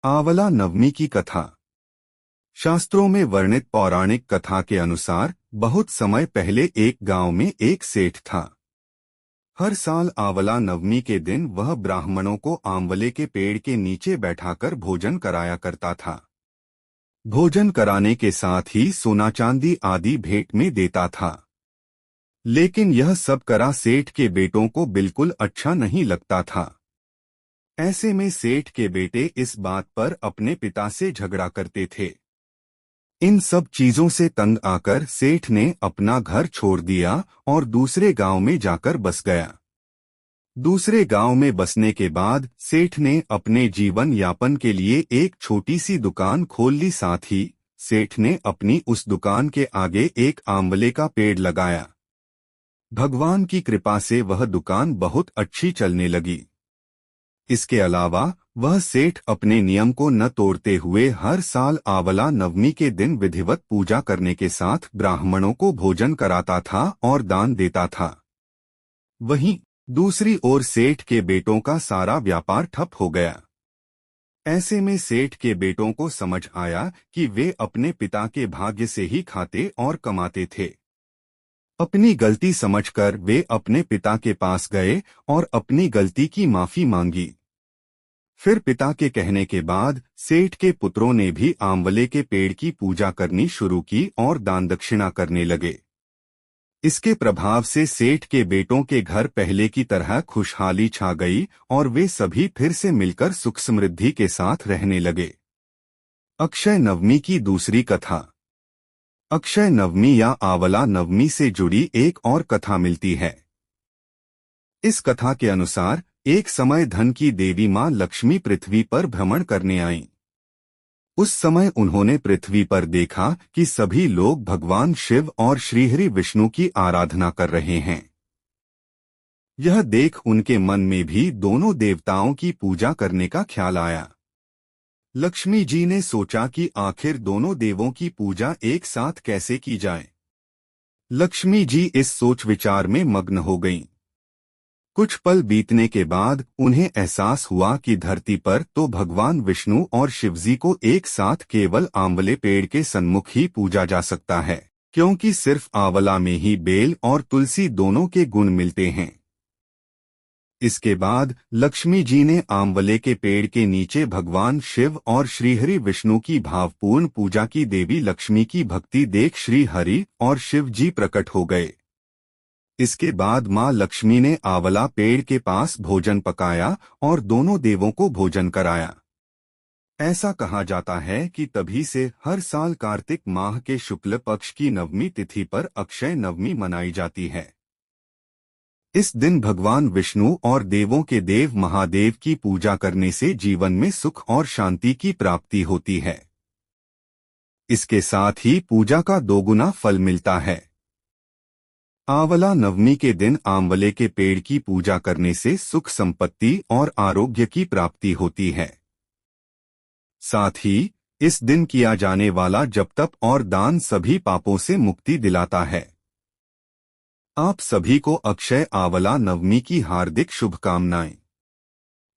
आंवला नवमी की कथा। शास्त्रों में वर्णित पौराणिक कथा के अनुसार बहुत समय पहले एक गांव में एक सेठ था। हर साल आंवला नवमी के दिन वह ब्राह्मणों को आंवले के पेड़ के नीचे बैठाकर भोजन कराया करता था। भोजन कराने के साथ ही सोना चांदी आदि भेंट में देता था। लेकिन यह सब करा सेठ के बेटों को बिल्कुल अच्छा नहीं लगता था। ऐसे में सेठ के बेटे इस बात पर अपने पिता से झगड़ा करते थे। इन सब चीजों से तंग आकर सेठ ने अपना घर छोड़ दिया और दूसरे गांव में जाकर बस गया। दूसरे गांव में बसने के बाद सेठ ने अपने जीवन यापन के लिए एक छोटी सी दुकान खोल ली। साथ ही सेठ ने अपनी उस दुकान के आगे एक आंवले का पेड़ लगाया। भगवान की कृपा से वह दुकान बहुत अच्छी चलने लगी। इसके अलावा वह सेठ अपने नियम को न तोड़ते हुए हर साल आंवला नवमी के दिन विधिवत पूजा करने के साथ ब्राह्मणों को भोजन कराता था और दान देता था। वहीं दूसरी ओर सेठ के बेटों का सारा व्यापार ठप हो गया। ऐसे में सेठ के बेटों को समझ आया कि वे अपने पिता के भाग्य से ही खाते और कमाते थे। अपनी गलती समझकर वे अपने पिता के पास गए और अपनी गलती की माफी मांगी। फिर पिता के कहने के बाद सेठ के पुत्रों ने भी आंवले के पेड़ की पूजा करनी शुरू की और दान दक्षिणा करने लगे। इसके प्रभाव से सेठ के बेटों के घर पहले की तरह खुशहाली छा गई और वे सभी फिर से मिलकर सुख समृद्धि के साथ रहने लगे। अक्षय नवमी की दूसरी कथा। अक्षय नवमी या आंवला नवमी से जुड़ी एक और कथा मिलती है। इस कथा के अनुसार एक समय धन की देवी मां लक्ष्मी पृथ्वी पर भ्रमण करने आईं। उस समय उन्होंने पृथ्वी पर देखा कि सभी लोग भगवान शिव और श्रीहरि विष्णु की आराधना कर रहे हैं। यह देख उनके मन में भी दोनों देवताओं की पूजा करने का ख्याल आया। लक्ष्मी जी ने सोचा कि आखिर दोनों देवों की पूजा एक साथ कैसे की जाए। लक्ष्मी जी इस सोच विचार में मग्न हो गईं। कुछ पल बीतने के बाद उन्हें एहसास हुआ कि धरती पर तो भगवान विष्णु और शिवजी को एक साथ केवल आंवले पेड़ के सन्मुख ही पूजा जा सकता है, क्योंकि सिर्फ आंवला में ही बेल और तुलसी दोनों के गुण मिलते हैं। इसके बाद लक्ष्मी जी ने आंवले के पेड़ के नीचे भगवान शिव और श्रीहरि विष्णु की भावपूर्ण पूजा की। देवी लक्ष्मी की भक्ति देख श्री हरि और शिव जी प्रकट हो गए। इसके बाद मां लक्ष्मी ने आंवला पेड़ के पास भोजन पकाया और दोनों देवों को भोजन कराया। ऐसा कहा जाता है कि तभी से हर साल कार्तिक माह के शुक्ल पक्ष की नवमी तिथि पर अक्षय नवमी मनाई जाती है। इस दिन भगवान विष्णु और देवों के देव महादेव की पूजा करने से जीवन में सुख और शांति की प्राप्ति होती है। इसके साथ ही पूजा का दोगुना फल मिलता है। आंवला नवमी के दिन आंवले के पेड़ की पूजा करने से सुख संपत्ति और आरोग्य की प्राप्ति होती है। साथ ही इस दिन किया जाने वाला जप तप और दान सभी पापों से मुक्ति दिलाता है। आप सभी को अक्षय आंवला नवमी की हार्दिक शुभकामनाएं।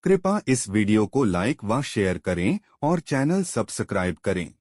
कृपया इस वीडियो को लाइक व शेयर करें और चैनल सब्सक्राइब करें।